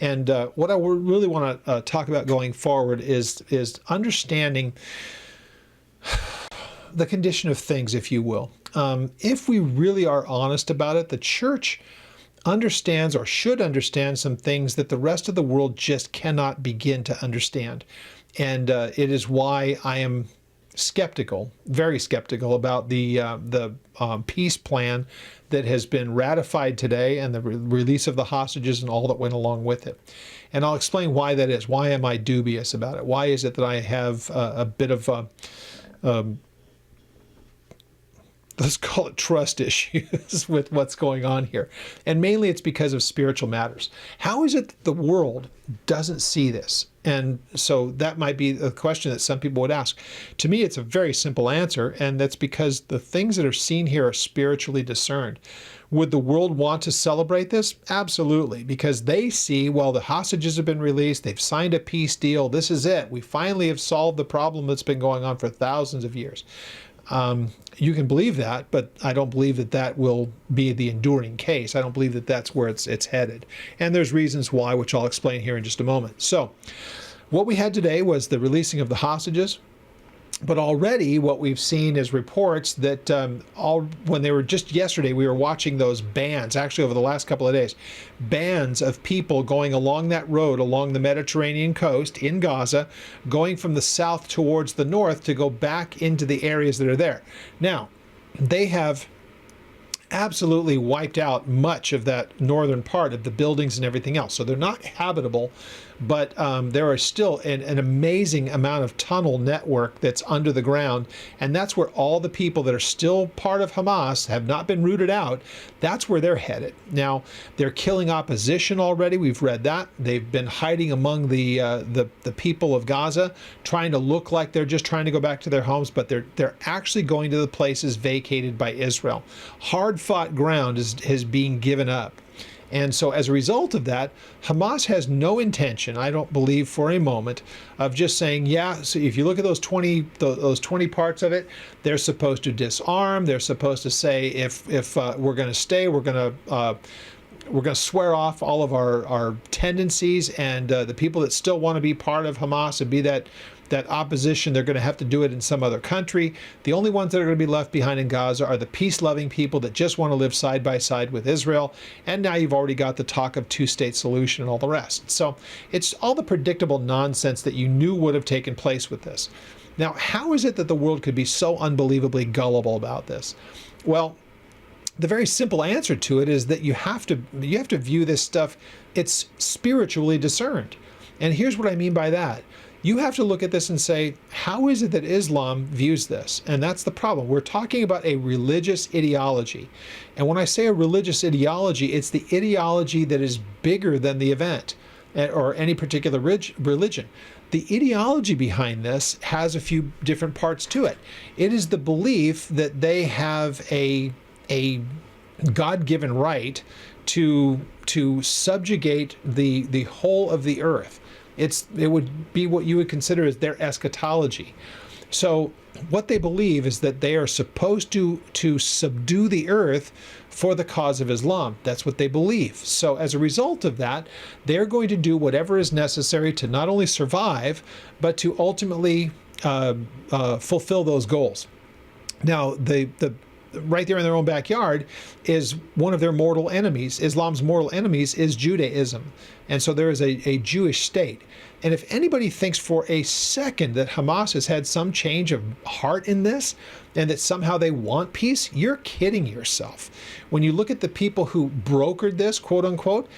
And what I really want to talk about going forward is understanding the condition of things, if you will. If we really are honest about it, the church understands or should understand some things that the rest of the world just cannot begin to understand. And it is why I am skeptical, very skeptical about the peace plan that has been ratified today and the release of the hostages and all that went along with it. And I'll explain why that is. Why am I dubious about it? Why is it that I have a bit of let's call it trust issues with what's going on here? And mainly it's because of spiritual matters. How is it that the world doesn't see this? And so that might be a question that some people would ask. To me, it's a very simple answer, and that's because the things that are seen here are spiritually discerned. Would the world want to celebrate this? Absolutely, because they see, well, the hostages have been released, they've signed a peace deal, this is it. We finally have solved the problem that's been going on for thousands of years. You can believe that, but I don't believe that that will be the enduring case. I don't believe that that's where it's headed. And there's reasons why, which I'll explain here in just a moment. So what we had today was the releasing of the hostages. But already what we've seen is reports that when they were just yesterday, we were watching those bands, actually over the last couple of days, bands of people going along that road along the Mediterranean coast in Gaza, going from the south towards the north to go back into the areas that are there. Now, they have absolutely wiped out much of that northern part of the buildings and everything else. So they're not habitable, but there are still an amazing amount of tunnel network that's under the ground. And that's where all the people that are still part of Hamas have not been rooted out. That's where they're headed. Now, they're killing opposition already. We've read that. They've been hiding among the people of Gaza, trying to look like they're just trying to go back to their homes, but they're actually going to the places vacated by Israel. Hard-fought ground is being given up. And so as a result of that, Hamas has no intention, I don't believe for a moment, of just saying, yeah, so if you look at those 20 parts of it, they're supposed to disarm. They're supposed to say, if we're going to stay, we're going to swear off all of our tendencies, and the people that still want to be part of Hamas and be that opposition, they're going to have to do it in some other country. The only ones that are going to be left behind in Gaza are the peace-loving people that just want to live side by side with Israel. And now you've already got the talk of two-state solution and all the rest. So it's all the predictable nonsense that you knew would have taken place with this. Now, how is it that the world could be so unbelievably gullible about this? Well, the very simple answer to it is that you have to view this stuff, it's spiritually discerned. And here's what I mean by that. You have to look at this and say, how is it that Islam views this? And that's the problem. We're talking about a religious ideology. And when I say a religious ideology, it's the ideology that is bigger than the event or any particular religion. The ideology behind this has a few different parts to it. It is the belief that they have a God-given right to subjugate the whole of the earth. It would be what you would consider as their eschatology. So what they believe is that they are supposed to subdue the earth for the cause of Islam. That's what they believe. So as a result of that, they're going to do whatever is necessary to not only survive, but to ultimately fulfill those goals. Now, right there in their own backyard is one of their mortal enemies. Islam's mortal enemies is Judaism. And so there is a Jewish state. And if anybody thinks for a second that Hamas has had some change of heart in this and that somehow they want peace, you're kidding yourself. When you look at the people who brokered this, quote unquote,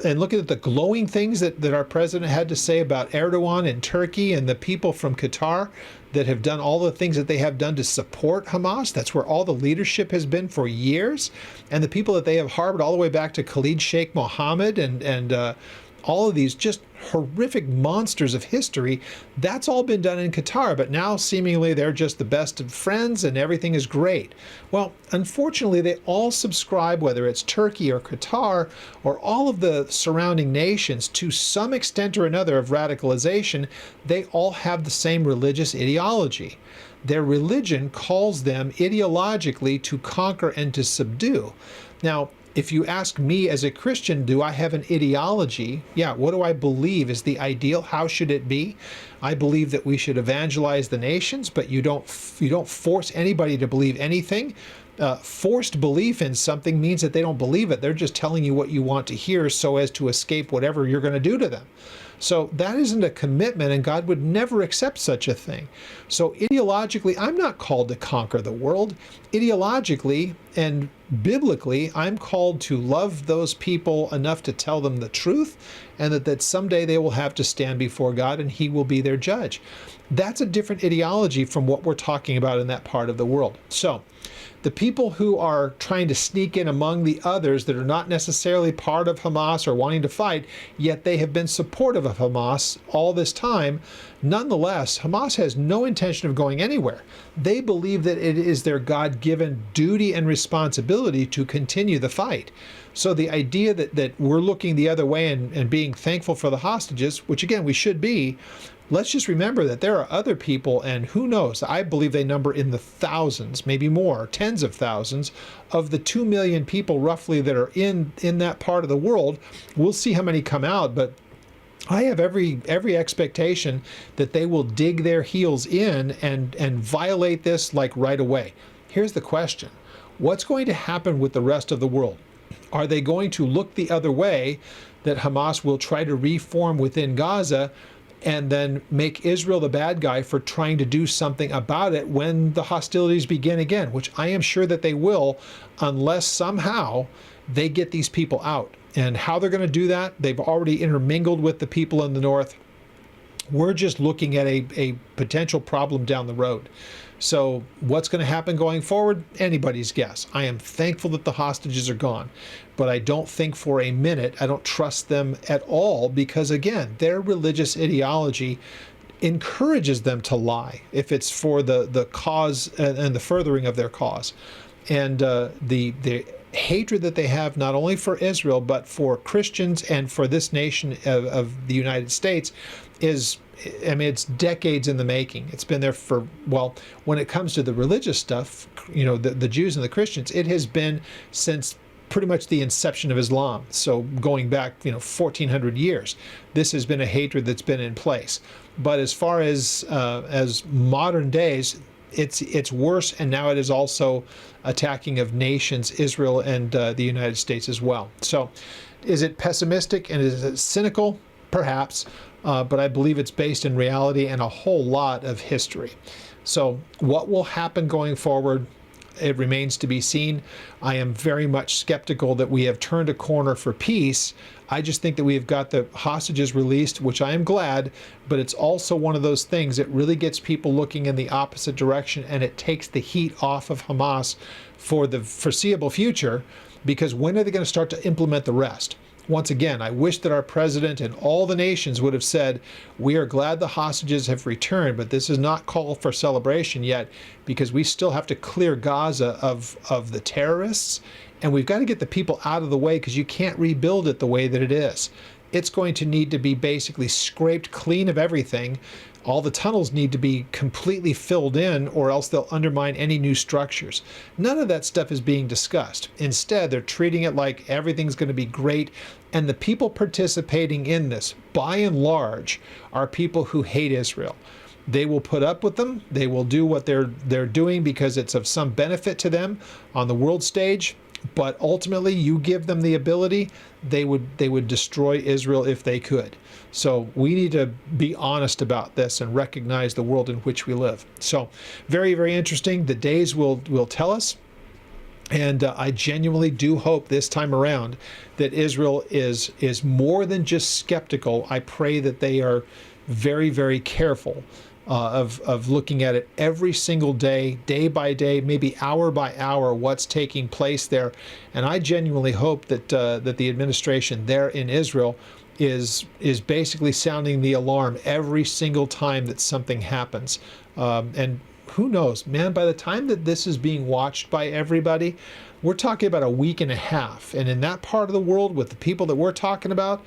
and look at the glowing things that our president had to say about Erdogan and Turkey and the people from Qatar that have done all the things that they have done to support Hamas. That's where all the leadership has been for years. And the people that they have harbored all the way back to Khalid Sheikh Mohammed and all of these just horrific monsters of history, that's all been done in Qatar, but now seemingly they're just the best of friends and everything is great. Well, unfortunately, they all subscribe, whether it's Turkey or Qatar or all of the surrounding nations, to some extent or another of radicalization. They all have the same religious ideology. Their religion calls them ideologically to conquer and to subdue. Now, if you ask me as a Christian, do I have an ideology? Yeah, what do I believe is the ideal? How should it be? I believe that we should evangelize the nations, but you don't force anybody to believe anything. Forced belief in something means that they don't believe it. They're just telling you what you want to hear so as to escape whatever you're going to do to them. So that isn't a commitment, and God would never accept such a thing. So ideologically, I'm not called to conquer the world. Ideologically and biblically, I'm called to love those people enough to tell them the truth, and that someday they will have to stand before God and He will be their judge. That's a different ideology from what we're talking about in that part of the world. So the people who are trying to sneak in among the others that are not necessarily part of Hamas or wanting to fight, yet they have been supportive of Hamas all this time, nonetheless, Hamas has no intention of going anywhere. They believe that it is their God-given duty and responsibility to continue the fight. So the idea that we're looking the other way and being thankful for the hostages, which again we should be, let's just remember that there are other people, and who knows, I believe they number in the thousands, maybe more, tens of thousands, of the 2 million people roughly that are in that part of the world. We'll see how many come out, but I have every expectation that they will dig their heels in and violate this like right away. Here's the question. What's going to happen with the rest of the world? Are they going to look the other way, that Hamas will try to reform within Gaza and then make Israel the bad guy for trying to do something about it when the hostilities begin again, which I am sure that they will, unless somehow they get these people out. And how they're going to do that, they've already intermingled with the people in the north. We're just looking at a potential problem down the road. So what's going to happen going forward? Anybody's guess. I am thankful that the hostages are gone, but I don't think for a minute, I don't trust them at all, because again, their religious ideology encourages them to lie if it's for the cause and the furthering of their cause. And the hatred that they have not only for Israel, but for Christians and for this nation of the United States is, I mean, it's decades in the making. It's been there for, well, when it comes to the religious stuff, you know, the Jews and the Christians, it has been since pretty much the inception of Islam. So going back, 1,400 years, this has been a hatred that's been in place. But as far as modern days, it's worse, and now it is also attacking of nations, Israel and the United States as well. So is it pessimistic and is it cynical? Perhaps, but I believe it's based in reality and a whole lot of history. So what will happen going forward? It remains to be seen. I am very much skeptical that we have turned a corner for peace. I just think that we have got the hostages released, which I am glad, but it's also one of those things that really gets people looking in the opposite direction, and it takes the heat off of Hamas for the foreseeable future, because when are they going to start to implement the rest? Once again, I wish that our president and all the nations would have said, we are glad the hostages have returned, but this is not call for celebration yet, because we still have to clear Gaza of the terrorists, and we've got to get the people out of the way, because you can't rebuild it the way that it is. It's going to need to be basically scraped clean of everything. All the tunnels need to be completely filled in, or else they'll undermine any new structures. None of that stuff is being discussed. Instead, they're treating it like everything's going to be great. And the people participating in this, by and large, are people who hate Israel. They will put up with them. They will do what they're doing because it's of some benefit to them on the world stage. But ultimately, you give them the ability, they would destroy Israel if they could. So we need to be honest about this and recognize the world in which we live. So very, very interesting. The days will tell us. And I genuinely do hope this time around that Israel is more than just skeptical. I pray that they are very, very careful of looking at it every single day, day by day, maybe hour by hour, what's taking place there. And I genuinely hope that that the administration there in Israel is basically sounding the alarm every single time that something happens. And who knows, man, by the time that this is being watched by everybody, we're talking about a week and a half. And in that part of the world with the people that we're talking about,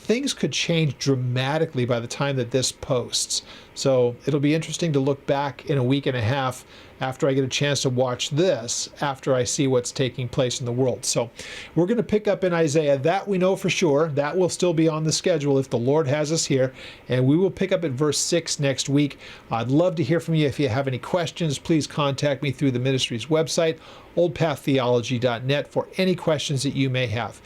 things could change dramatically by the time that this posts. So it'll be interesting to look back in a week and a half after I get a chance to watch this, after I see what's taking place in the world. So we're going to pick up in Isaiah. That we know for sure. That will still be on the schedule if the Lord has us here. And we will pick up at verse 6 next week. I'd love to hear from you. If you have any questions, please contact me through the ministry's website, oldpaththeology.net, for any questions that you may have.